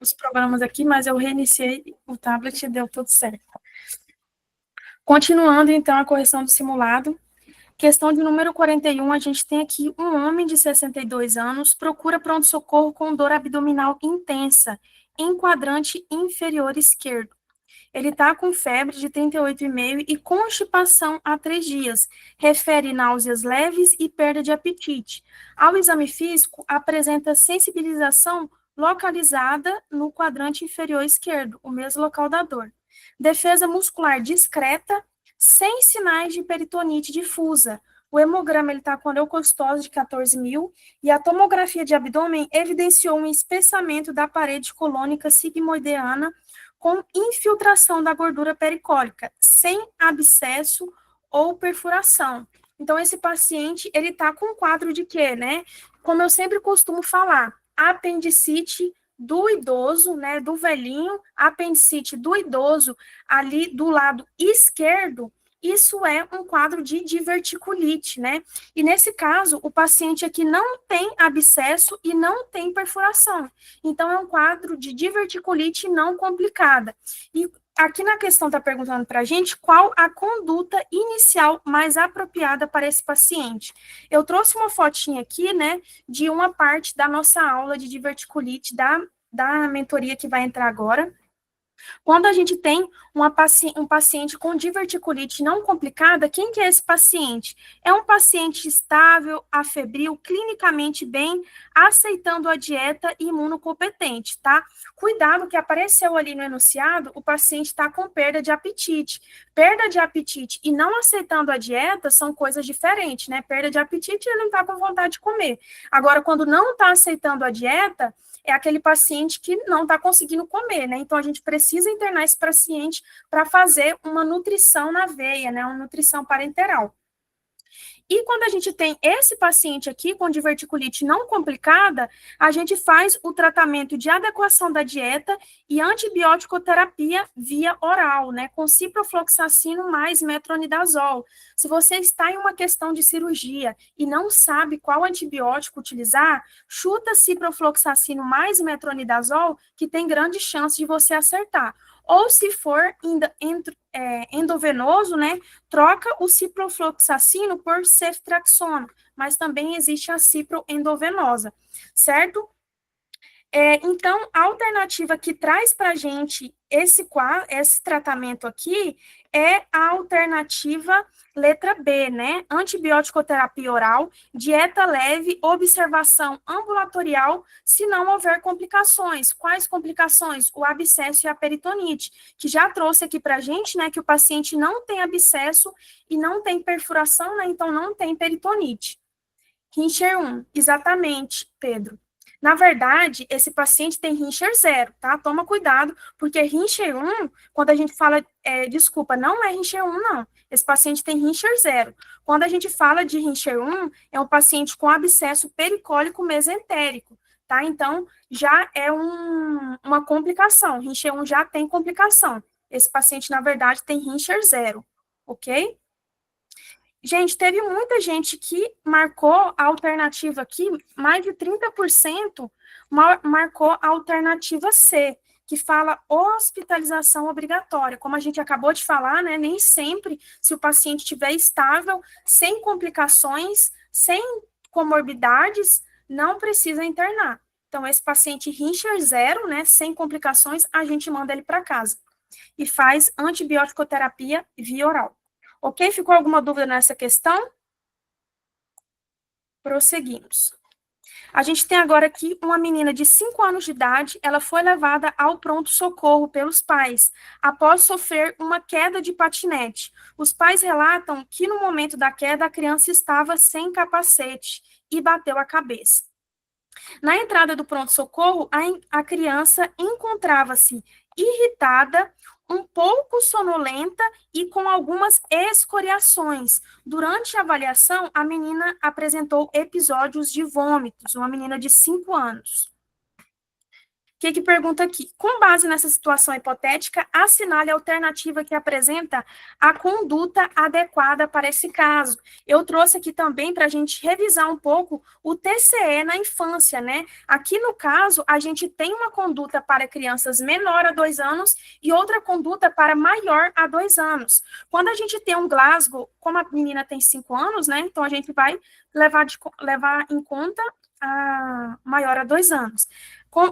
os problemas aqui, mas eu reiniciei o tablet e deu tudo certo. Continuando, então, a correção do simulado. Questão de número 41, a gente tem aqui um homem de 62 anos procura pronto-socorro com dor abdominal intensa, em quadrante inferior esquerdo. Ele está com febre de 38,5 e constipação há 3 dias. Refere náuseas leves e perda de apetite. Ao exame físico, apresenta sensibilização localizada no quadrante inferior esquerdo, o mesmo local da dor. Defesa muscular discreta, sem sinais de peritonite difusa. O hemograma está com leucocitose de 14.000 e a tomografia de abdômen evidenciou um espessamento da parede colônica sigmoideana com infiltração da gordura pericólica, sem abscesso ou perfuração. Então, esse paciente, ele está com um quadro de quê, né? Como eu sempre costumo falar, apendicite do idoso, né, do velhinho, apendicite do idoso, ali do lado esquerdo, isso é um quadro de diverticulite, né? E nesse caso, o paciente aqui não tem abscesso e não tem perfuração. Então, é um quadro de diverticulite não complicada. E aqui na questão está perguntando para a gente qual a conduta inicial mais apropriada para esse paciente. Eu trouxe uma fotinha aqui, né, de uma parte da nossa aula de diverticulite da mentoria que vai entrar agora. Quando a gente tem um paciente com diverticulite não complicada, quem que é esse paciente? É um paciente estável, afebril, clinicamente bem, aceitando a dieta e imunocompetente, tá? Cuidado que apareceu ali no enunciado, o paciente está com perda de apetite. Perda de apetite e não aceitando a dieta são coisas diferentes, né? Perda de apetite, ele não está com vontade de comer. Agora, quando não está aceitando a dieta, é aquele paciente que não está conseguindo comer, né? Então, a gente precisa internar esse paciente para fazer uma nutrição na veia, né? Uma nutrição parenteral. E quando a gente tem esse paciente aqui com diverticulite não complicada, a gente faz o tratamento de adequação da dieta e antibiótico-terapia via oral, né, com ciprofloxacino mais metronidazol. Se você está em uma questão de cirurgia e não sabe qual antibiótico utilizar, chuta ciprofloxacino mais metronidazol, que tem grande chance de você acertar. Ou se for endovenoso, né, troca o ciprofloxacino por ceftriaxona, mas também existe a ciproendovenosa, certo? Então, a alternativa que traz para a gente esse tratamento aqui é a alternativa letra B, né? Antibiótico-terapia oral, dieta leve, observação ambulatorial, se não houver complicações. Quais complicações? O abscesso e a peritonite, que já trouxe aqui para a gente, né, que o paciente não tem abscesso e não tem perfuração, né, então não tem peritonite. Rincher 1, exatamente, Pedro. Na verdade, esse paciente tem Rincher 0, tá? Toma cuidado, porque Rincher 1, quando a gente fala, desculpa, não é Rincher 1, não. Esse paciente tem Rincher 0. Quando a gente fala de Rincher 1, é um paciente com abscesso pericólico mesentérico, tá? Então, já é uma complicação. Rincher 1 já tem complicação. Esse paciente, na verdade, tem Rincher 0, ok? Gente, teve muita gente que marcou a alternativa aqui, mais de 30% marcou a alternativa C, que fala hospitalização obrigatória. Como a gente acabou de falar, né, nem sempre, se o paciente estiver estável, sem complicações, sem comorbidades, não precisa internar. Então, esse paciente Rincher 0, né, sem complicações, a gente manda ele para casa e faz antibiótico-terapia via oral. Ok? Ficou alguma dúvida nessa questão? Prosseguimos. A gente tem agora aqui uma menina de 5 anos de idade, ela foi levada ao pronto-socorro pelos pais, após sofrer uma queda de patinete. Os pais relatam que no momento da queda a criança estava sem capacete e bateu a cabeça. Na entrada do pronto-socorro, a criança encontrava-se irritada, um pouco sonolenta e com algumas escoriações. Durante a avaliação, a menina apresentou episódios de vômitos, uma menina de 5 anos. que pergunta aqui? Com base nessa situação hipotética, assinale a alternativa que apresenta a conduta adequada para esse caso. Eu trouxe aqui também para a gente revisar um pouco o TCE na infância, né? Aqui no caso, a gente tem uma conduta para crianças menor a 2 anos e outra conduta para maior a 2 anos. Quando a gente tem um Glasgow, como a menina tem 5 anos, né? Então a gente vai levar em conta a maior a 2 anos.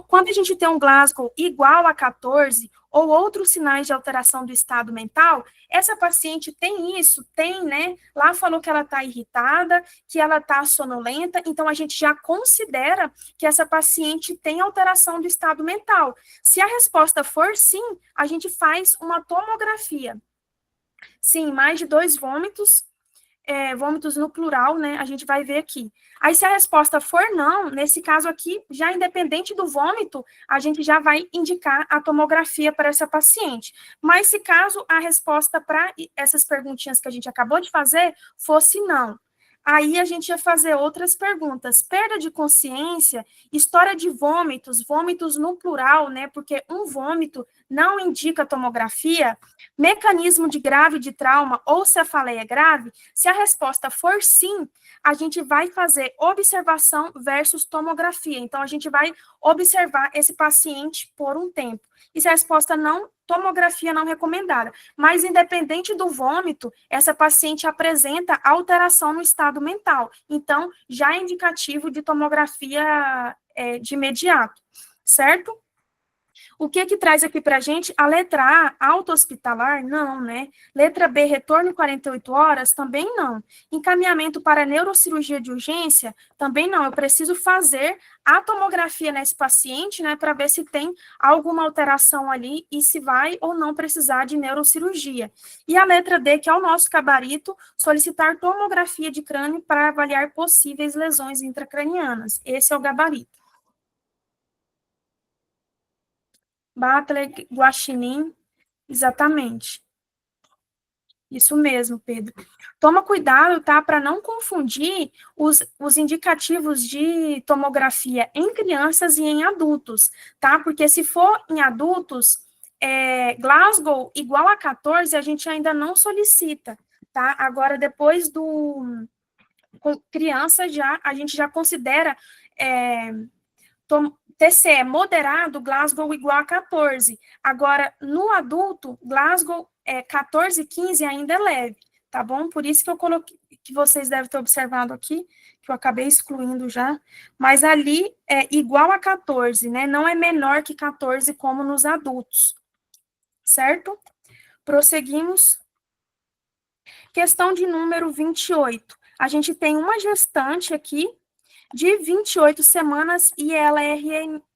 Quando a gente tem um Glasgow igual a 14 ou outros sinais de alteração do estado mental, essa paciente tem isso, tem, né? Lá falou que ela está irritada, que ela está sonolenta, então a gente já considera que essa paciente tem alteração do estado mental. Se a resposta for sim, a gente faz uma tomografia. Sim, mais de 2 vômitos, vômitos no plural, né? A gente vai ver aqui. Aí, se a resposta for não, nesse caso aqui, já independente do vômito, a gente já vai indicar a tomografia para essa paciente. Mas se caso a resposta para essas perguntinhas que a gente acabou de fazer fosse não, aí a gente ia fazer outras perguntas. Perda de consciência, história de vômitos, vômitos no plural, né? Porque um vômito não indica tomografia, mecanismo de grave de trauma ou cefaleia grave. Se a resposta for sim, a gente vai fazer observação versus tomografia. Então, a gente vai observar esse paciente por um tempo. E se a resposta não, tomografia não recomendada. Mas, independente do vômito, essa paciente apresenta alteração no estado mental. Então, já é indicativo de tomografia de imediato, certo? O que traz aqui para a gente? A letra A, alta hospitalar? Não, né? Letra B, retorno em 48 horas? Também não. Encaminhamento para neurocirurgia de urgência? Também não. Eu preciso fazer a tomografia nesse paciente, né, para ver se tem alguma alteração ali e se vai ou não precisar de neurocirurgia. E a letra D, que é o nosso gabarito, solicitar tomografia de crânio para avaliar possíveis lesões intracranianas. Esse é o gabarito. Butler, Guaxinim, exatamente. Isso mesmo, Pedro. Toma cuidado, tá, para não confundir os indicativos de tomografia em crianças e em adultos, tá? Porque se for em adultos, Glasgow igual a 14, a gente ainda não solicita, tá? Agora, depois do criança, a gente já considera TCE moderado, Glasgow igual a 14. Agora, no adulto, Glasgow 14, 15 ainda é leve, tá bom? Por isso que eu coloquei, que vocês devem ter observado aqui, que eu acabei excluindo já, mas ali é igual a 14, né? Não é menor que 14 como nos adultos, certo? Prosseguimos. Questão de número 28. A gente tem uma gestante aqui, de 28 semanas e ela é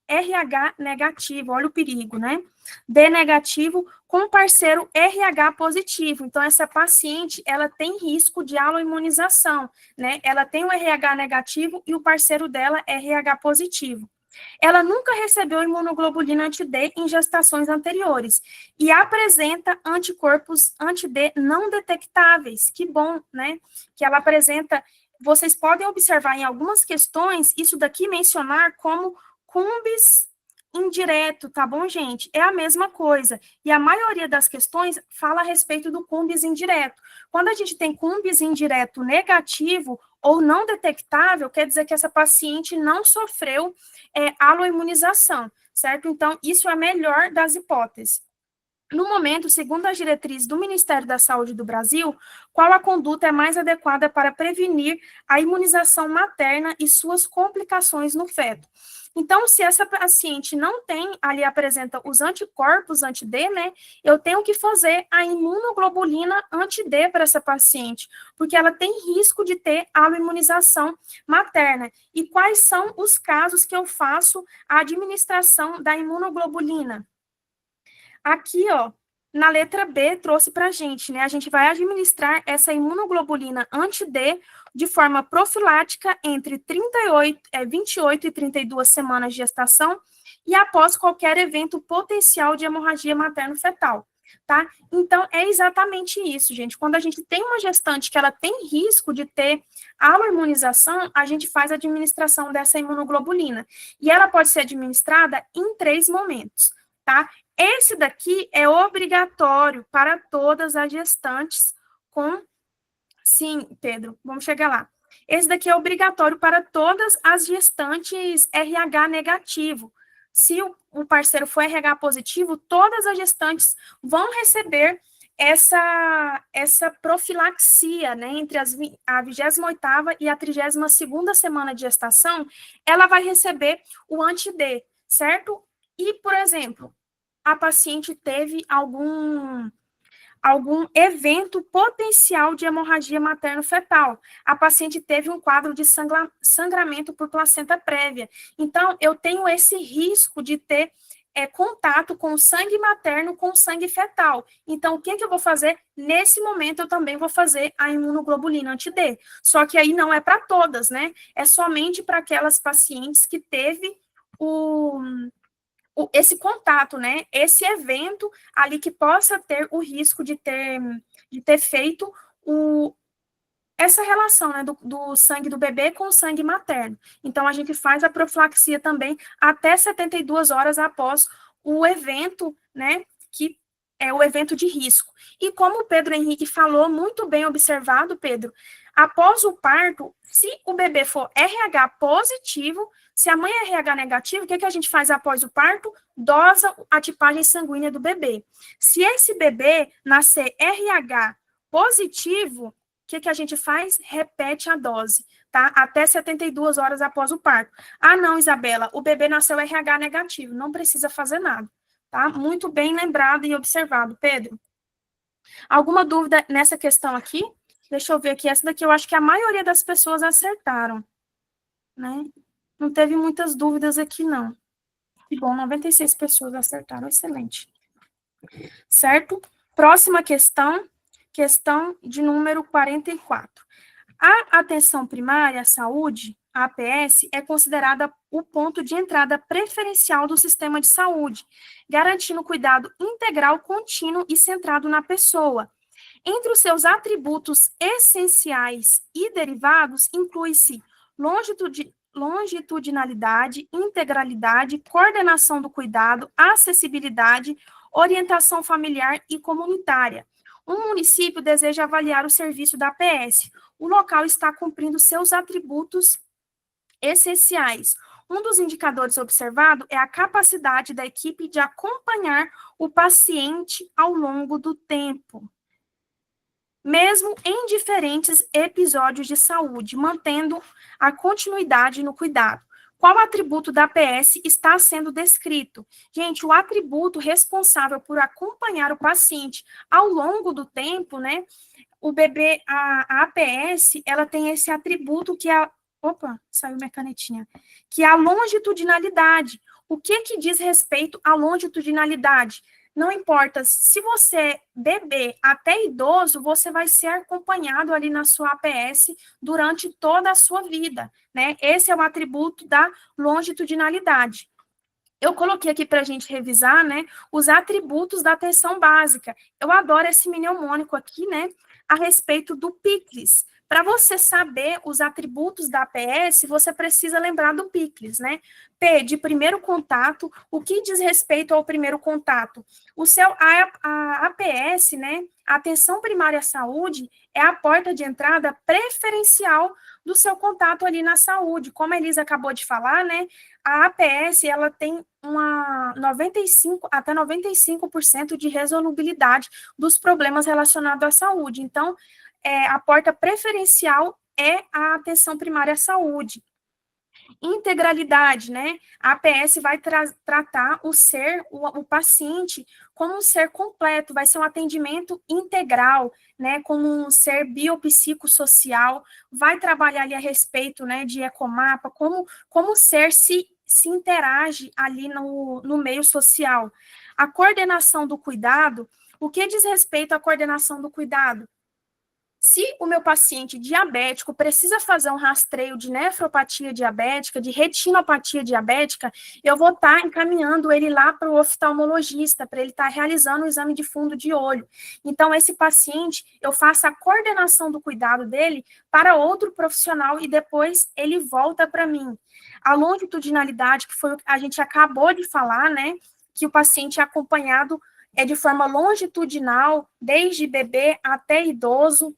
RH negativo, olha o perigo, né? D negativo com parceiro RH positivo. Então, essa paciente, ela tem risco de aloimunização, né? Ela tem o RH negativo e o parceiro dela é RH positivo. Ela nunca recebeu imunoglobulina anti-D em gestações anteriores e apresenta anticorpos anti-D não detectáveis. Que bom, né? Que ela apresenta. Vocês podem observar em algumas questões isso daqui mencionar como cumbis indireto, tá bom, gente? É a mesma coisa. E a maioria das questões fala a respeito do cumbis indireto. Quando a gente tem cumbis indireto negativo ou não detectável, quer dizer que essa paciente não sofreu aloimunização, certo? Então, isso é a melhor das hipóteses. No momento, segundo as diretrizes do Ministério da Saúde do Brasil, qual a conduta é mais adequada para prevenir a imunização materna e suas complicações no feto? Então, se essa paciente não tem, ali apresenta os anticorpos anti-D, né, eu tenho que fazer a imunoglobulina anti-D para essa paciente, porque ela tem risco de ter aloimunização materna. E quais são os casos que eu faço a administração da imunoglobulina? Aqui, ó, na letra B, trouxe para a gente, né? A gente vai administrar essa imunoglobulina anti-D de forma profilática entre 28 e 32 semanas de gestação e após qualquer evento potencial de hemorragia materno-fetal. tá? Então, é exatamente isso, gente. Quando a gente tem uma gestante que ela tem risco de ter aloimunização, a gente faz a administração dessa imunoglobulina. E ela pode ser administrada em 3 momentos, tá? Esse daqui é obrigatório para todas as gestantes com... Sim, Pedro, vamos chegar lá. Esse daqui é obrigatório para todas as gestantes RH negativo. Se o parceiro for RH positivo, todas as gestantes vão receber essa profilaxia, né, entre a 28ª e a 32ª semana de gestação, ela vai receber o anti-D, certo? E, por exemplo, a paciente teve algum evento potencial de hemorragia materno-fetal. A paciente teve um quadro de sangramento por placenta prévia. Então, eu tenho esse risco de ter contato com o sangue materno com o sangue fetal. Então, o que eu vou fazer? Nesse momento, eu também vou fazer a imunoglobulina anti-D. Só que aí não é para todas, né? É somente para aquelas pacientes que teve esse contato, né? Esse evento ali que possa ter o risco de ter feito essa relação, né, do sangue do bebê com o sangue materno. Então, a gente faz a profilaxia também até 72 horas após o evento, né, que é o evento de risco. E como o Pedro Henrique falou, muito bem observado, Pedro, após o parto, se o bebê for RH positivo, se a mãe é RH negativo, o que a gente faz após o parto? Dosa a tipagem sanguínea do bebê. Se esse bebê nascer RH positivo, o que a gente faz? Repete a dose, tá? Até 72 horas após o parto. Ah, não, Isabela, o bebê nasceu RH negativo, não precisa fazer nada, tá? Muito bem lembrado e observado, Pedro. Alguma dúvida nessa questão aqui? Deixa eu ver aqui, essa daqui eu acho que a maioria das pessoas acertaram, né? Não teve muitas dúvidas aqui, não. Que bom, 96 pessoas acertaram, excelente. Certo? Próxima questão de número 44. A atenção primária à saúde, a APS, é considerada o ponto de entrada preferencial do sistema de saúde, garantindo cuidado integral, contínuo e centrado na pessoa. Entre os seus atributos essenciais e derivados, inclui-se longitudinalidade, integralidade, coordenação do cuidado, acessibilidade, orientação familiar e comunitária. Um município deseja avaliar o serviço da APS. O local está cumprindo seus atributos essenciais. Um dos indicadores observado é a capacidade da equipe de acompanhar o paciente ao longo do tempo, mesmo em diferentes episódios de saúde, mantendo a continuidade no cuidado. Qual atributo da APS está sendo descrito? Gente, o atributo responsável por acompanhar o paciente ao longo do tempo, né? O bebê, a APS, ela tem esse atributo que é opa, saiu minha canetinha, que é a longitudinalidade. O que diz respeito à longitudinalidade? Não importa, se você é bebê até idoso, você vai ser acompanhado ali na sua APS durante toda a sua vida, né? Esse é o atributo da longitudinalidade. Eu coloquei aqui para a gente revisar, né, os atributos da atenção básica. Eu adoro esse mnemônico aqui, né, a respeito do PICLES. Para você saber os atributos da APS, você precisa lembrar do PICLES, né? P, de primeiro contato. O que diz respeito ao primeiro contato? A APS, né, a atenção primária à saúde, é a porta de entrada preferencial do seu contato ali na saúde. Como a Elisa acabou de falar, né, a APS, ela tem até 95% de resolubilidade dos problemas relacionados à saúde. Então, a porta preferencial é a atenção primária à saúde. Integralidade, né? A APS vai tratar o paciente como um ser completo, vai ser um atendimento integral, né? Como um ser biopsicossocial, vai trabalhar ali a respeito, né, de ecomapa, como o ser se interage ali no meio social. A coordenação do cuidado, o que diz respeito à coordenação do cuidado? Se o meu paciente diabético precisa fazer um rastreio de nefropatia diabética, de retinopatia diabética, eu vou estar encaminhando ele lá para o oftalmologista, para ele estar realizando o exame de fundo de olho. Então, esse paciente, eu faço a coordenação do cuidado dele para outro profissional e depois ele volta para mim. A longitudinalidade, que foi o que a gente acabou de falar, né, que o paciente é acompanhado de forma longitudinal, desde bebê até idoso.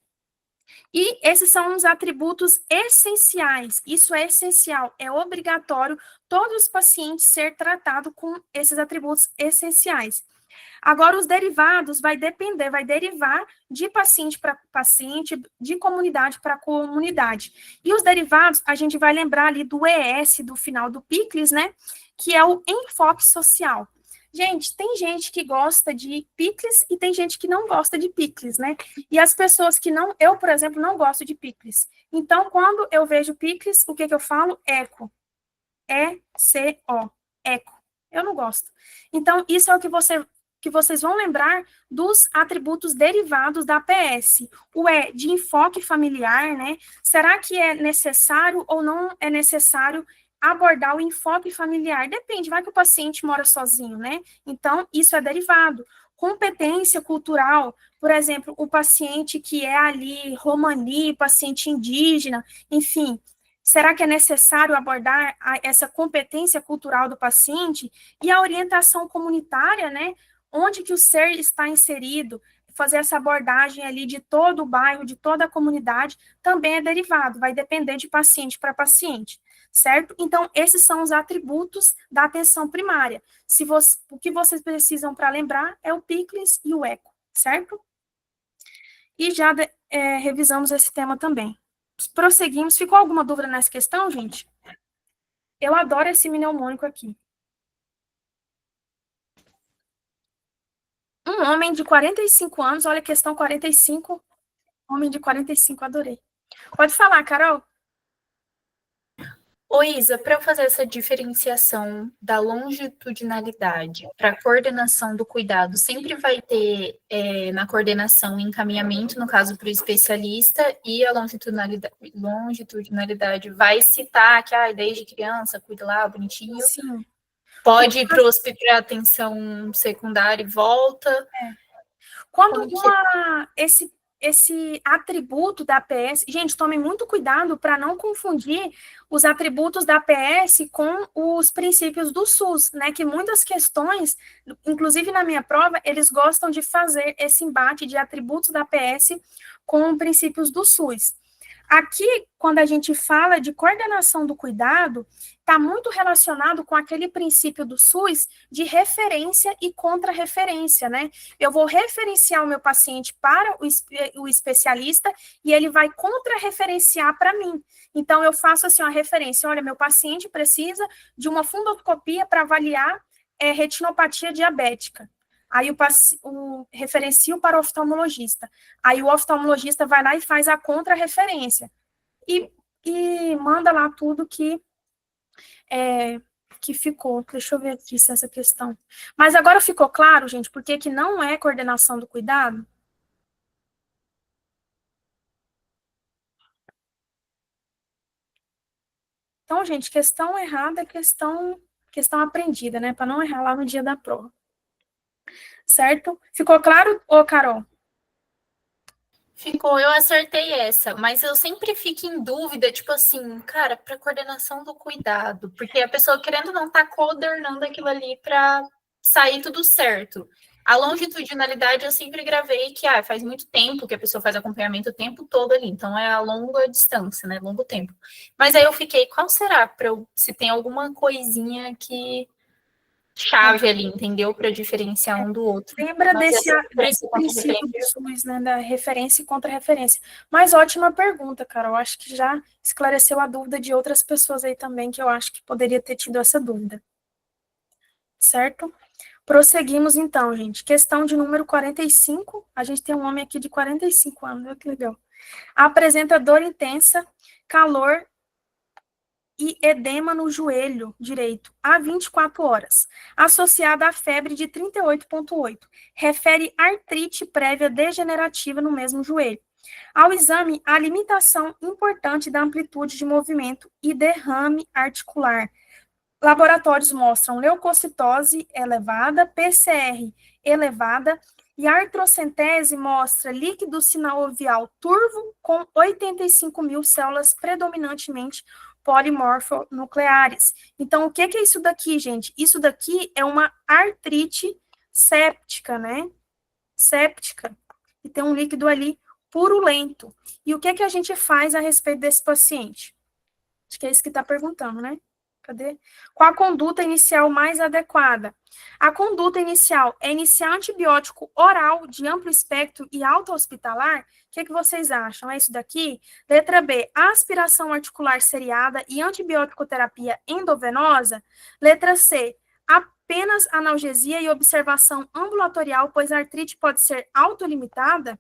E esses são os atributos essenciais. Isso é essencial, é obrigatório todos os pacientes ser tratados com esses atributos essenciais. Agora, os derivados vai derivar de paciente para paciente, de comunidade para comunidade. E os derivados, a gente vai lembrar ali do ES, do final do Picles, né? Que é o enfoque social. Gente, tem gente que gosta de picles e tem gente que não gosta de picles, né? E as pessoas que não, eu, por exemplo, não gosto de picles. Então, quando eu vejo picles, o que eu falo? Eco. E-C-O. Eco. Eu não gosto. Então, isso é o que vocês vão lembrar dos atributos derivados da APS. O E de enfoque familiar, né? Será que é necessário ou não é necessário abordar o enfoque familiar? Depende, vai que o paciente mora sozinho, né? Então, isso é derivado. Competência cultural, por exemplo, o paciente que é ali romani, paciente indígena, enfim, será que é necessário abordar essa competência cultural do paciente e a orientação comunitária, né? Onde que o ser está inserido, fazer essa abordagem ali de todo o bairro, de toda a comunidade, também é derivado, vai depender de paciente para paciente, certo? Então, esses são os atributos da atenção primária. O que vocês precisam para lembrar é o Picles e o ECO, certo? E já revisamos esse tema também. Prosseguimos. Ficou alguma dúvida nessa questão, gente? Eu adoro esse mnemônico aqui. Um homem de 45 anos, olha a questão 45, homem de 45, adorei. Pode falar, Carol. Ô, Isa, para eu fazer essa diferenciação da longitudinalidade para a coordenação do cuidado, sempre vai ter na coordenação encaminhamento, no caso, para o especialista, e a longitudinalidade vai citar que desde criança, cuida lá, bonitinho. Sim. Pode ir para atenção secundária e volta. Quando esse atributo da APS, gente, tomem muito cuidado para não confundir os atributos da APS com os princípios do SUS, né? Que muitas questões, inclusive na minha prova, eles gostam de fazer esse embate de atributos da APS com princípios do SUS. Aqui, quando a gente fala de coordenação do cuidado, está muito relacionado com aquele princípio do SUS de referência e contra-referência, né? Eu vou referenciar o meu paciente para o especialista e ele vai contra-referenciar para mim. Então, eu faço assim, uma referência, olha, meu paciente precisa de uma fundoscopia para avaliar retinopatia diabética. Aí o referencio para o oftalmologista. Aí o oftalmologista vai lá e faz a contra-referência. E manda lá tudo que ficou. Deixa eu ver aqui se essa questão. Mas agora ficou claro, gente, por que não é coordenação do cuidado? Então, gente, questão errada é questão aprendida, né? Para não errar lá no dia da prova. Certo? Ficou claro, ô Carol? Ficou, eu acertei essa, mas eu sempre fico em dúvida, tipo assim, cara, para coordenação do cuidado, porque a pessoa querendo não tá coordenando aquilo ali para sair tudo certo. A longitudinalidade eu sempre gravei que faz muito tempo que a pessoa faz acompanhamento o tempo todo ali, então é a longa distância, né, longo tempo. Mas aí eu fiquei, qual será para eu se tem alguma coisinha que chave ali, entendeu? Para diferenciar um do outro. Lembra desse princípio do SUS, né, da referência e contra-referência. Mas ótima pergunta, Carol. Acho que já esclareceu a dúvida de outras pessoas aí também, que eu acho que poderia ter tido essa dúvida. Certo? Prosseguimos então, gente. Questão de número 45. A gente tem um homem aqui de 45 anos, olha que legal. Apresenta dor intensa, calor e edema no joelho direito há 24 horas, associada à febre de 38,8. Refere artrite prévia degenerativa no mesmo joelho. Ao exame, a limitação importante da amplitude de movimento e derrame articular. Laboratórios mostram leucocitose elevada, PCR elevada, e a artrocentese mostra líquido sinovial turvo com 85 mil células predominantemente polimorfonucleares. Então, o que é isso daqui, gente? Isso daqui é uma artrite séptica, né? Séptica. E tem um líquido ali purulento. E o que a gente faz a respeito desse paciente? Acho que é isso que está perguntando, né? Cadê? Qual a conduta inicial mais adequada? A conduta inicial é iniciar antibiótico oral de amplo espectro e alta hospitalar? O que vocês acham? É isso daqui? Letra B, aspiração articular seriada e antibiótico-terapia endovenosa? Letra C, apenas analgesia e observação ambulatorial, pois a artrite pode ser autolimitada?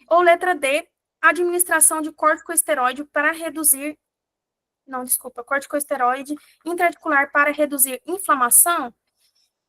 Ou letra D, administração de corticosteroide para reduzir corticosteroide intraarticular para reduzir inflamação?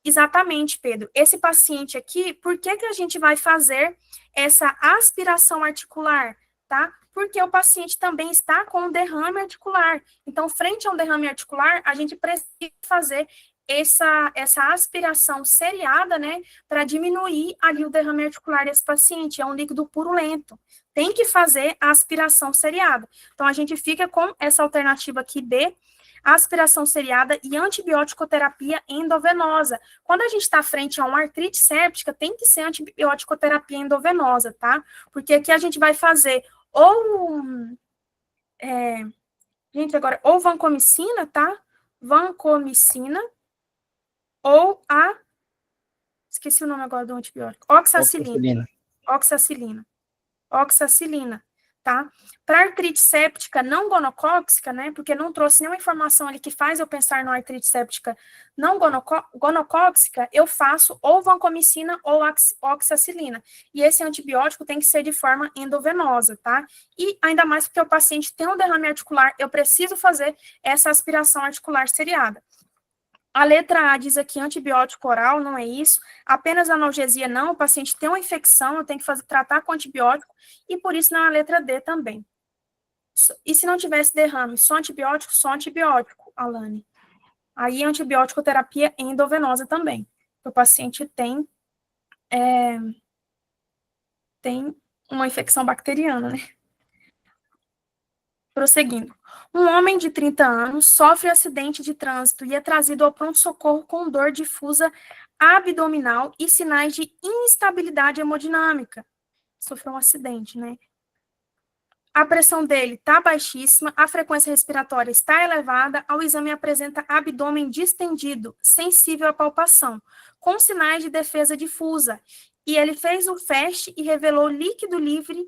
Exatamente, Pedro. Esse paciente aqui, por que a gente vai fazer essa aspiração articular, tá? Porque o paciente também está com um derrame articular. Então, frente a um derrame articular, a gente precisa fazer essa aspiração seriada, né, para diminuir ali o derrame articular desse paciente. É um líquido purulento. Tem que fazer a aspiração seriada. Então, a gente fica com essa alternativa aqui B, aspiração seriada e antibiótico-terapia endovenosa. Quando a gente está frente a uma artrite séptica, tem que ser antibiótico-terapia endovenosa, tá? Porque aqui a gente vai fazer ou vancomicina, tá? Vancomicina, ou esqueci o nome agora do antibiótico, oxacilina, tá? Para artrite séptica não gonocóxica, né, porque não trouxe nenhuma informação ali que faz eu pensar na artrite séptica não gonocóxica, eu faço ou vancomicina ou oxacilina. E esse antibiótico tem que ser de forma endovenosa, tá? E ainda mais porque o paciente tem um derrame articular, eu preciso fazer essa aspiração articular seriada. A letra A diz aqui antibiótico oral, não é isso. Apenas analgesia não, o paciente tem uma infecção, eu tenho que tratar com antibiótico, e por isso não é a letra D também. E se não tivesse derrame, só antibiótico, Alane. Aí antibiótico terapia endovenosa também. O paciente tem uma infecção bacteriana, né? Prosseguindo. Um homem de 30 anos sofre acidente de trânsito e é trazido ao pronto-socorro com dor difusa abdominal e sinais de instabilidade hemodinâmica. Sofreu um acidente, né? A pressão dele está baixíssima, a frequência respiratória está elevada, ao exame apresenta abdômen distendido, sensível à palpação, com sinais de defesa difusa. E ele fez o FAST e revelou líquido livre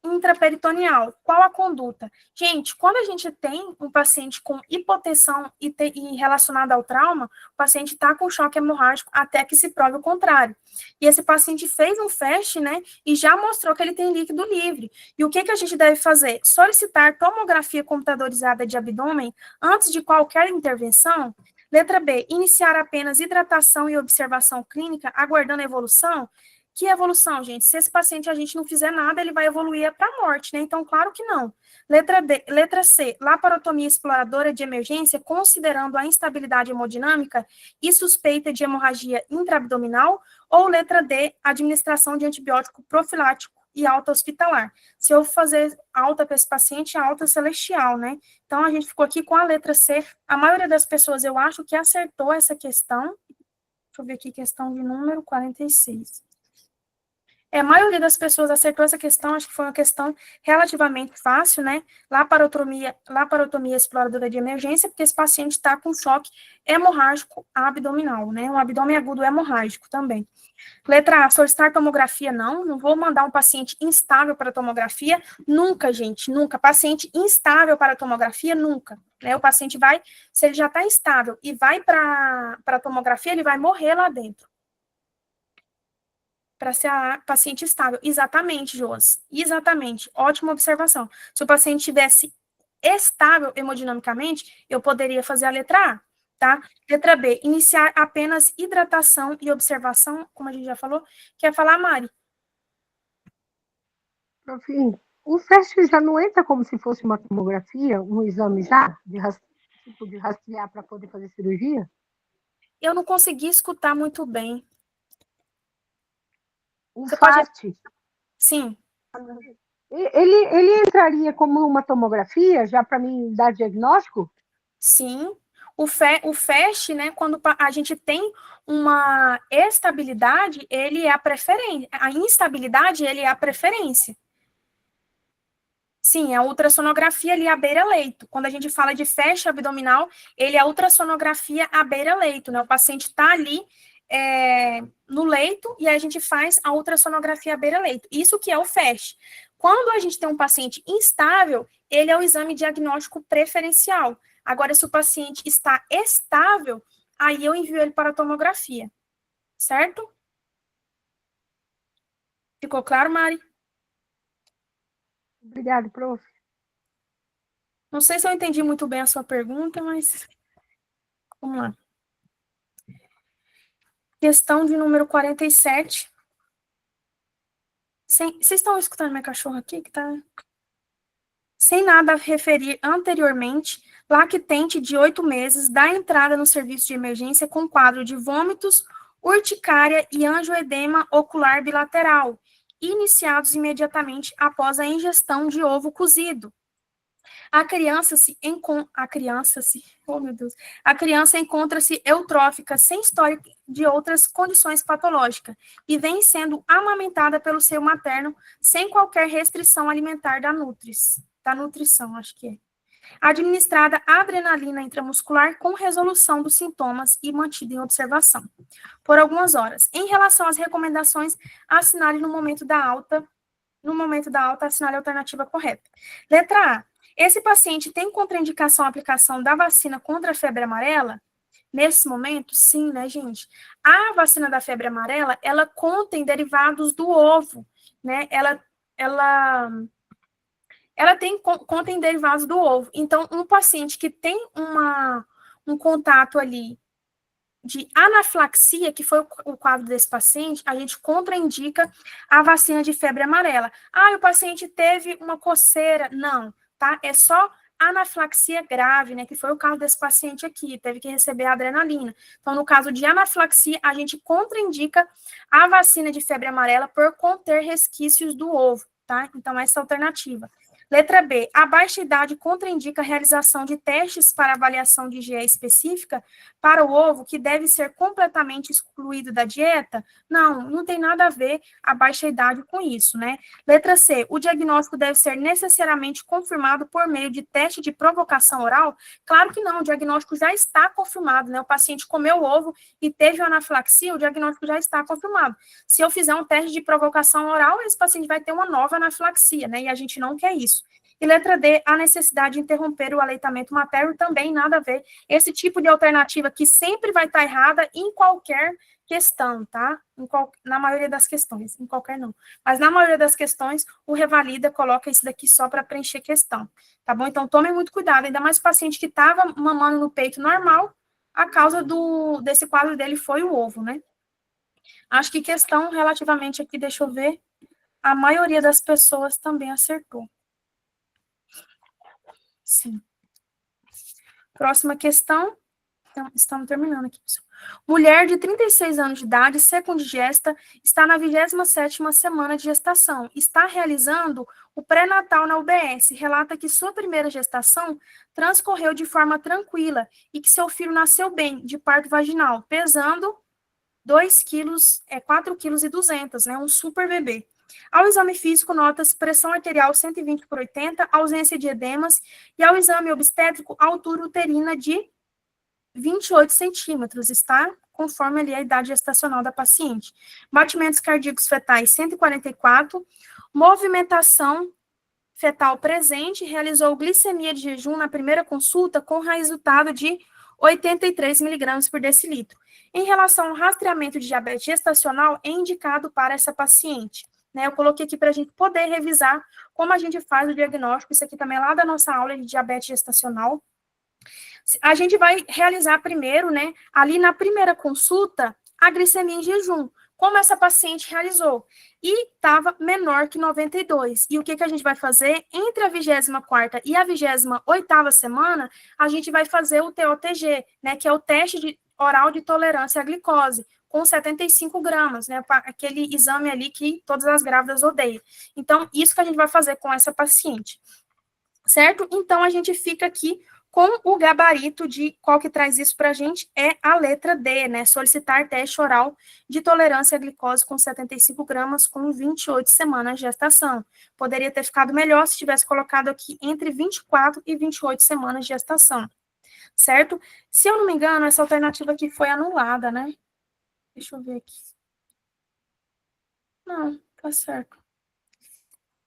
intraperitoneal. Qual a conduta? Gente, quando a gente tem um paciente com hipotensão e relacionada ao trauma, o paciente está com choque hemorrágico até que se prove o contrário. E esse paciente fez um FAST, né, e já mostrou que ele tem líquido livre. E o que a gente deve fazer? Solicitar tomografia computadorizada de abdômen antes de qualquer intervenção? Letra B, iniciar apenas hidratação e observação clínica, aguardando a evolução? Que evolução, gente? Se esse paciente a gente não fizer nada, ele vai evoluir para a morte, né? Então, claro que não. Letra C, laparotomia exploradora de emergência, considerando a instabilidade hemodinâmica e suspeita de hemorragia intraabdominal, ou letra D, administração de antibiótico profilático e alta hospitalar. Se eu fazer alta para esse paciente, alta celestial, né? Então, a gente ficou aqui com a letra C. A maioria das pessoas, eu acho que acertou essa questão. Deixa eu ver aqui, questão de número 46. A maioria das pessoas acertou essa questão, acho que foi uma questão relativamente fácil, né? Laparotomia exploradora de emergência, porque esse paciente está com choque hemorrágico abdominal, né? Um abdômen agudo hemorrágico também. Letra A, solicitar tomografia, não vou mandar um paciente instável para tomografia, nunca, gente, nunca. Paciente instável para tomografia, nunca. Né? O paciente vai, se ele já está instável e vai para a tomografia, ele vai morrer lá dentro. Para ser a paciente estável. Exatamente, Joas. Exatamente. Ótima observação. Se o paciente tivesse estável hemodinamicamente, eu poderia fazer a letra A, tá? Letra B, iniciar apenas hidratação e observação, como a gente já falou. Quer falar, Mari? Enfim, o FAST já não entra como se fosse uma tomografia, um exame já, tipo de rastrear para poder fazer cirurgia? Eu não consegui escutar muito bem. O Você pode... FAST, Sim, ele entraria como uma tomografia, já para mim dar diagnóstico? sim. O FAST, né, quando a gente tem uma estabilidade, ele é a preferência. A instabilidade, ele é a preferência. Sim, é a ultrassonografia ali à beira-leito. Quando a gente fala de FAST abdominal, ele é a ultrassonografia à beira-leito, né? O paciente está ali no leito e a gente faz a ultrassonografia à beira-leito. Isso que é o FAST. Quando a gente tem um paciente instável, ele é o exame diagnóstico preferencial. Agora, se o paciente está estável, aí eu envio ele para a tomografia. Certo? Ficou claro, Mari? Obrigado, prof. Não sei se eu entendi muito bem a sua pergunta, mas vamos lá. Questão de número 47. Vocês estão escutando minha cachorra aqui? Que tá... Sem nada a referir anteriormente, lactente de 8 meses dá entrada no serviço de emergência com quadro de vômitos, urticária e angioedema ocular bilateral, iniciados imediatamente após a ingestão de ovo cozido. A criança encontra-se eutrófica, sem histórico de outras condições patológicas, e vem sendo amamentada pelo seio materno, sem qualquer restrição alimentar da nutrição, acho que é. Administrada adrenalina intramuscular com resolução dos sintomas e mantida em observação por algumas horas. Em relação às recomendações, assinale no momento da alta, assinale a alternativa correta. Letra A. Esse paciente tem contraindicação à aplicação da vacina contra a febre amarela? Nesse momento, sim, né, gente? A vacina da febre amarela, ela contém derivados do ovo, né? Ela contém derivados do ovo. Então, um paciente que tem um contato ali de anafilaxia, que foi o quadro desse paciente, a gente contraindica a vacina de febre amarela. Ah, o paciente teve uma coceira. Não, tá? É só anafilaxia grave, né? Que foi o caso desse paciente aqui, teve que receber adrenalina. Então, no caso de anafilaxia, a gente contraindica a vacina de febre amarela por conter resquícios do ovo, tá? Então, essa é a alternativa. Letra B. A baixa idade contraindica a realização de testes para avaliação de IgE específica para o ovo, que deve ser completamente excluído da dieta? Não tem nada a ver a baixa idade com isso, né? Letra C. O diagnóstico deve ser necessariamente confirmado por meio de teste de provocação oral? Claro que não, o diagnóstico já está confirmado, né? O paciente comeu ovo e teve anafilaxia, o diagnóstico já está confirmado. Se eu fizer um teste de provocação oral, esse paciente vai ter uma nova anafilaxia, né? E a gente não quer isso. E letra D, a necessidade de interromper o aleitamento materno também nada a ver. Esse tipo de alternativa que sempre vai estar errada em qualquer questão, tá? Na maioria das questões, em qualquer não. Mas na maioria das questões, o Revalida coloca isso daqui só para preencher questão, tá bom? Então, tomem muito cuidado, ainda mais o paciente que estava mamando no peito normal, a causa desse quadro dele foi o ovo, né? Acho que questão relativamente aqui, deixa eu ver, a maioria das pessoas também acertou. Sim. Próxima questão. Então, estamos terminando aqui, pessoal. Mulher de 36 anos de idade, secundigesta, está na 27ª semana de gestação. Está realizando o pré-natal na UBS. Relata que sua primeira gestação transcorreu de forma tranquila e que seu filho nasceu bem, de parto vaginal, pesando 4,2 kg, né? Um super bebê. Ao exame físico, nota-se pressão arterial 120/80, ausência de edemas, e ao exame obstétrico, altura uterina de 28 centímetros, está conforme ali a idade gestacional da paciente. Batimentos cardíacos fetais 144, movimentação fetal presente, realizou glicemia de jejum na primeira consulta com resultado de 83 miligramas por decilitro. Em relação ao rastreamento de diabetes gestacional, é indicado para essa paciente. Né, eu coloquei aqui para a gente poder revisar como a gente faz o diagnóstico, isso aqui também é lá da nossa aula de diabetes gestacional. A gente vai realizar primeiro, né, ali na primeira consulta, a glicemia em jejum, como essa paciente realizou. E estava menor que 92. E o que a gente vai fazer? Entre a 24ª e a 28ª semana, a gente vai fazer o TOTG, né, que é o teste oral de tolerância à glicose, com 75 gramas, né, aquele exame ali que todas as grávidas odeiam. Então, isso que a gente vai fazer com essa paciente, certo? Então, a gente fica aqui com o gabarito de qual que traz isso para a gente é a letra D, né? Solicitar teste oral de tolerância à glicose com 75 gramas com 28 semanas de gestação. Poderia ter ficado melhor se tivesse colocado aqui entre 24 e 28 semanas de gestação, certo? Se eu não me engano, essa alternativa aqui foi anulada, né? Deixa eu ver aqui. Não, tá certo.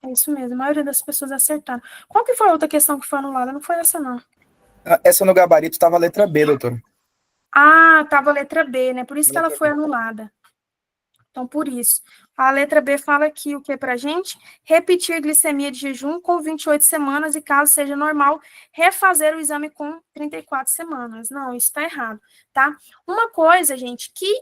É isso mesmo, a maioria das pessoas acertaram. Qual que foi a outra questão que foi anulada? Não foi essa, não. Essa no gabarito estava a letra B, doutor. Ah, estava a letra B, né? Por isso que ela foi anulada. Então, por isso. A letra B fala aqui o que pra gente? Repetir glicemia de jejum com 28 semanas e, caso seja normal, refazer o exame com 34 semanas. Não, isso está errado, tá? Uma coisa, gente, que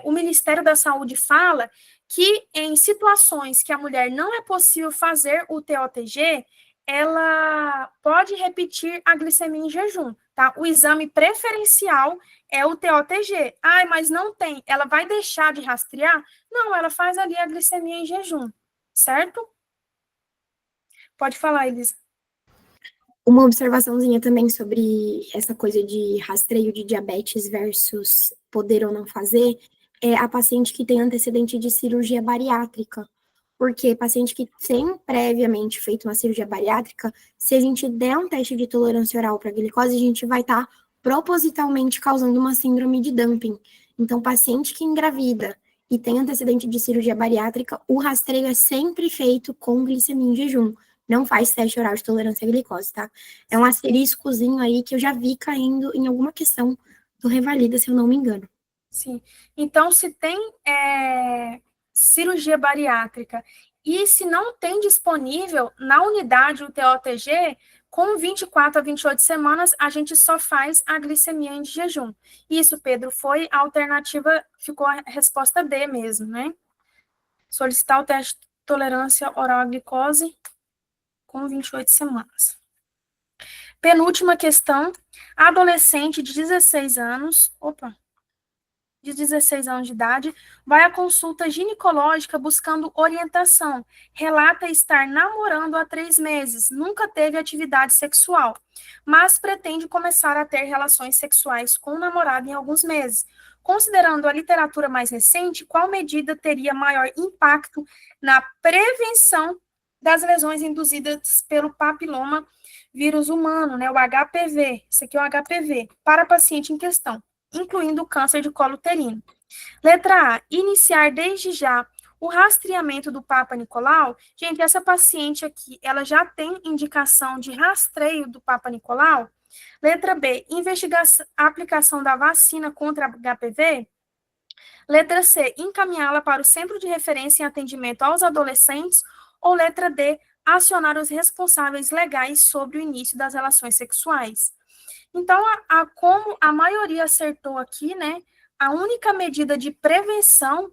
o Ministério da Saúde fala que em situações que a mulher não é possível fazer o TOTG, ela pode repetir a glicemia em jejum, tá? O exame preferencial é o TOTG. Ai, mas não tem. Ela vai deixar de rastrear? Não, ela faz ali a glicemia em jejum, certo? Pode falar, Elisa. Uma observaçãozinha também sobre essa coisa de rastreio de diabetes versus poder ou não fazer, é a paciente que tem antecedente de cirurgia bariátrica. Porque paciente que tem previamente feito uma cirurgia bariátrica, se a gente der um teste de tolerância oral para glicose, a gente vai estar propositalmente causando uma síndrome de dumping. Então, paciente que engravida e tem antecedente de cirurgia bariátrica, o rastreio é sempre feito com glicemia em jejum. Não faz teste oral de tolerância à glicose, tá? É um asteriscozinho aí que eu já vi caindo em alguma questão do Revalida, se eu não me engano. Sim. Então, se tem cirurgia bariátrica e se não tem disponível na unidade o TOTG, com 24 a 28 semanas, a gente só faz a glicemia em jejum. Isso, Pedro, foi a alternativa, ficou a resposta D mesmo, né? Solicitar o teste de tolerância oral à glicose com 28 semanas. Penúltima questão, adolescente de 16 anos, de 16 anos de idade, vai à consulta ginecológica buscando orientação. Relata estar namorando há 3 meses, nunca teve atividade sexual, mas pretende começar a ter relações sexuais com o namorado em alguns meses. Considerando a literatura mais recente, qual medida teria maior impacto na prevenção das lesões induzidas pelo papiloma vírus humano, né, o HPV, esse aqui é o HPV, para a paciente em questão, incluindo o câncer de colo uterino. Letra A, iniciar desde já o rastreamento do Papa Nicolau. Gente, essa paciente aqui, ela já tem indicação de rastreio do Papa Nicolau. Letra B, investigação, aplicação da vacina contra HPV. Letra C, encaminhá-la para o Centro de Referência em Atendimento aos Adolescentes. Ou letra D, acionar os responsáveis legais sobre o início das relações sexuais. Então, como a maioria acertou aqui, né, a única medida de prevenção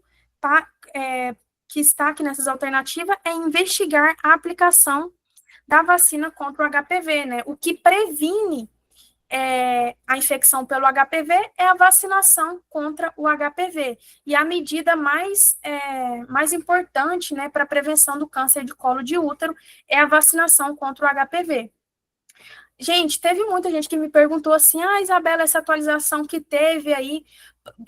que está aqui nessas alternativas é investigar a aplicação da vacina contra o HPV, né? O que previne a infecção pelo HPV é a vacinação contra o HPV. E a medida mais importante, né, para a prevenção do câncer de colo de útero é a vacinação contra o HPV. Gente, teve muita gente que me perguntou assim, Isabela, essa atualização que teve aí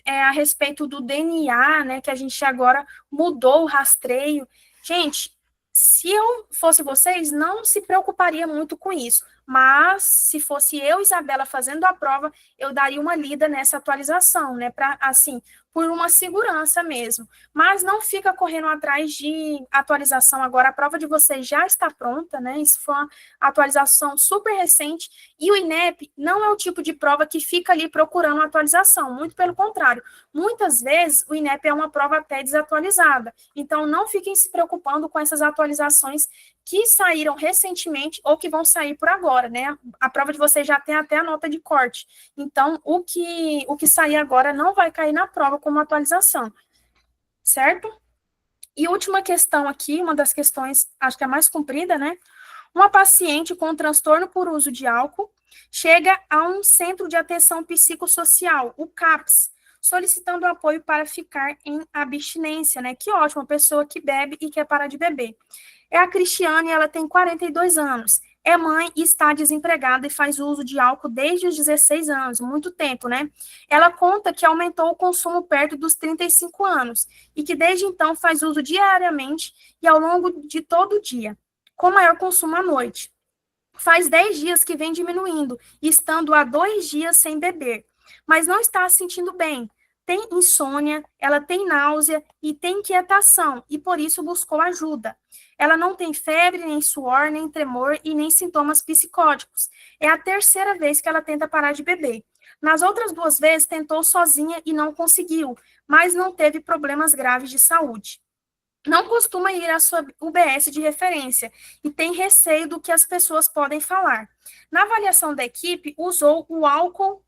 a respeito do DNA, né, que a gente agora mudou o rastreio. Gente, se eu fosse vocês, não se preocuparia muito com isso, mas se fosse eu, Isabela, fazendo a prova, eu daria uma lida nessa atualização, né, para, assim, por uma segurança mesmo, mas não fica correndo atrás de atualização agora, a prova de vocês já está pronta, né, isso foi uma atualização super recente, e o INEP não é o tipo de prova que fica ali procurando uma atualização, muito pelo contrário, muitas vezes o INEP é uma prova até desatualizada, então não fiquem se preocupando com essas atualizações que saíram recentemente ou que vão sair por agora, né? A prova de vocês já tem até a nota de corte. Então, o que sair agora não vai cair na prova como atualização. certo? E última questão aqui, uma das questões, acho que é a mais comprida, né? Uma paciente com transtorno por uso de álcool chega a um centro de atenção psicossocial, o CAPS, solicitando apoio para ficar em abstinência, né? Que ótimo, uma pessoa que bebe e quer parar de beber. É a Cristiane, ela tem 42 anos. É mãe e está desempregada e faz uso de álcool desde os 16 anos, muito tempo, né? Ela conta que aumentou o consumo perto dos 35 anos e que desde então faz uso diariamente e ao longo de todo o dia, com maior consumo à noite. Faz 10 dias que vem diminuindo, estando há 2 dias sem beber, mas não está se sentindo bem. Tem insônia, ela tem náusea e tem inquietação, e por isso buscou ajuda. Ela não tem febre, nem suor, nem tremor e nem sintomas psicóticos. É a terceira vez que ela tenta parar de beber. Nas outras 2 vezes, tentou sozinha e não conseguiu, mas não teve problemas graves de saúde. Não costuma ir à sua UBS de referência e tem receio do que as pessoas podem falar. Na avaliação da equipe, usou o álcool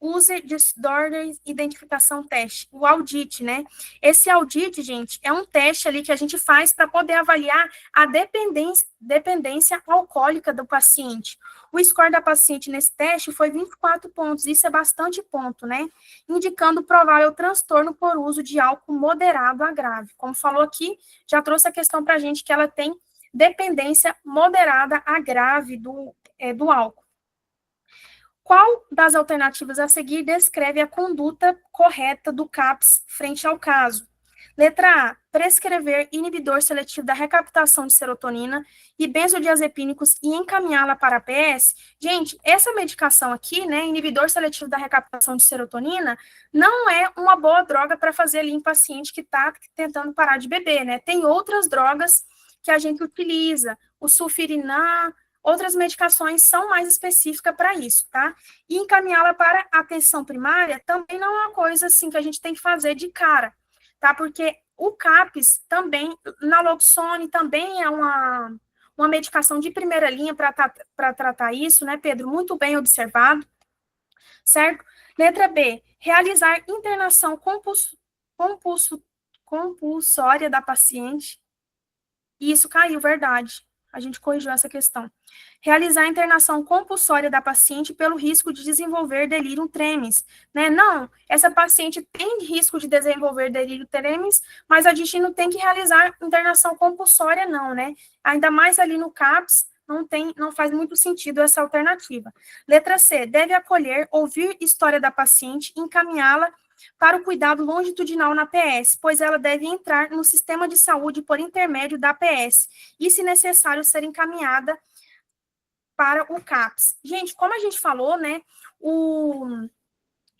User Disorder Identificação Test, o audit, né? Esse audit, gente, é um teste ali que a gente faz para poder avaliar a dependência alcoólica do paciente. O score da paciente nesse teste foi 24 pontos, isso é bastante ponto, né? Indicando provável transtorno por uso de álcool moderado a grave. Como falou aqui, já trouxe a questão para a gente que ela tem dependência moderada a grave do álcool. Qual das alternativas a seguir descreve a conduta correta do CAPS frente ao caso? Letra A, prescrever inibidor seletivo da recaptação de serotonina e benzodiazepínicos e encaminhá-la para a PS. Gente, essa medicação aqui, né, inibidor seletivo da recaptação de serotonina, não é uma boa droga para fazer ali em paciente que está tentando parar de beber, né? Tem outras drogas que a gente utiliza, o sulfirinan, outras medicações são mais específicas para isso, tá? E encaminhá-la para atenção primária também não é uma coisa assim que a gente tem que fazer de cara, tá? Porque o CAPS também, naloxone também é uma medicação de primeira linha para tratar isso, né, Pedro? Muito bem observado, certo? Letra B, realizar internação compulsória da paciente. E isso caiu, verdade. A gente corrigiu essa questão. Realizar a internação compulsória da paciente pelo risco de desenvolver delírio tremens, né? Não, essa paciente tem risco de desenvolver delírio tremens, mas a gente não tem que realizar internação compulsória, não, né? Ainda mais ali no CAPS, não faz muito sentido essa alternativa. Letra C, deve acolher, ouvir história da paciente e encaminhá-la para o cuidado longitudinal na PS, pois ela deve entrar no sistema de saúde por intermédio da PS, e, se necessário, ser encaminhada para o CAPS. Gente, como a gente falou, né,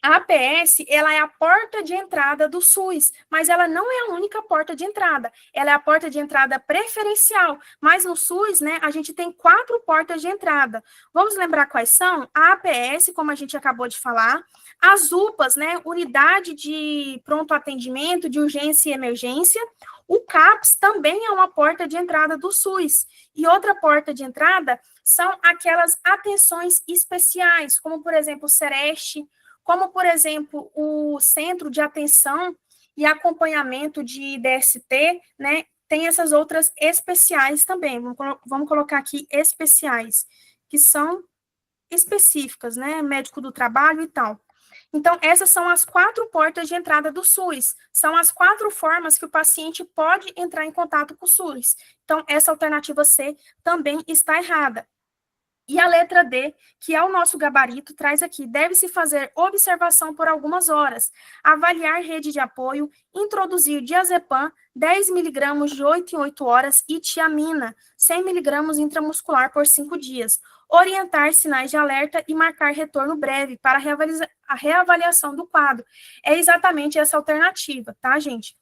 a APS, ela é a porta de entrada do SUS, mas ela não é a única porta de entrada, ela é a porta de entrada preferencial, mas no SUS, né, a gente tem 4 portas de entrada. Vamos lembrar quais são? A APS, como a gente acabou de falar, as UPAs, né, Unidade de Pronto Atendimento, de Urgência e Emergência. O CAPS também é uma porta de entrada do SUS, e outra porta de entrada são aquelas atenções especiais, como, por exemplo, o Sereste, como, por exemplo, o Centro de Atenção e Acompanhamento de DST, né, tem essas outras especiais também, vamos colocar aqui especiais, que são específicas, né, médico do trabalho e tal. Então, essas são as 4 portas de entrada do SUS, são as 4 formas que o paciente pode entrar em contato com o SUS. Então, essa alternativa C também está errada. E a letra D, que é o nosso gabarito, traz aqui, deve-se fazer observação por algumas horas, avaliar rede de apoio, introduzir diazepam, 10 mg de 8 em 8 horas e tiamina, 100 mg intramuscular por 5 dias, orientar sinais de alerta e marcar retorno breve para a reavaliação do quadro. É exatamente essa alternativa, tá, gente?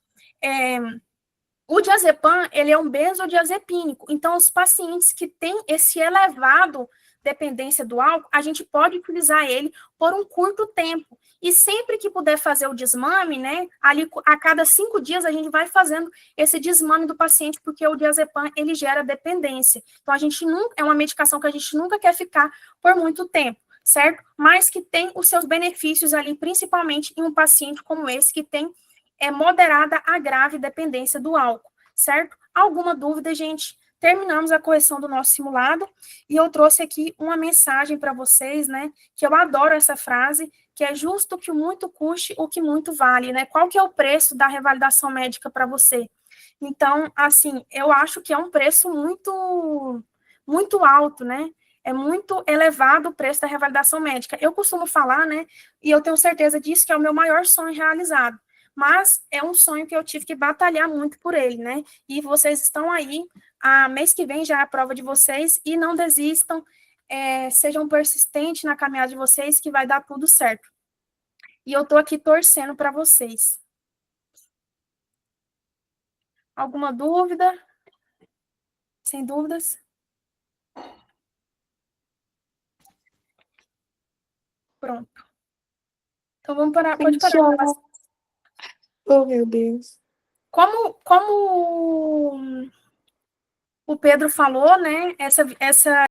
O diazepam, ele é um benzodiazepínico, então os pacientes que têm esse elevado dependência do álcool, a gente pode utilizar ele por um curto tempo, e sempre que puder fazer o desmame, né, ali a cada 5 dias a gente vai fazendo esse desmame do paciente, porque o diazepam, ele gera dependência, então a gente nunca, é uma medicação que a gente nunca quer ficar por muito tempo, certo? Mas que tem os seus benefícios ali, principalmente em um paciente como esse, que tem é moderada a grave dependência do álcool, certo? Alguma dúvida, gente? Terminamos a correção do nosso simulado e eu trouxe aqui uma mensagem para vocês, né? Que eu adoro essa frase, que é justo que o muito custe o que muito vale, né? Qual que é o preço da revalidação médica para você? Então, assim, eu acho que é um preço muito alto, né? É muito elevado o preço da revalidação médica. Eu costumo falar, né? E eu tenho certeza disso, que é o meu maior sonho realizado. Mas é um sonho que eu tive que batalhar muito por ele, né? E vocês estão aí, mês que vem já é a prova de vocês, e não desistam, sejam persistentes na caminhada de vocês, que vai dar tudo certo. E eu tô aqui torcendo para vocês. Alguma dúvida? Sem dúvidas? Pronto. Então vamos parar, pode parar. Oh, meu Deus. Como o Pedro falou, né, essa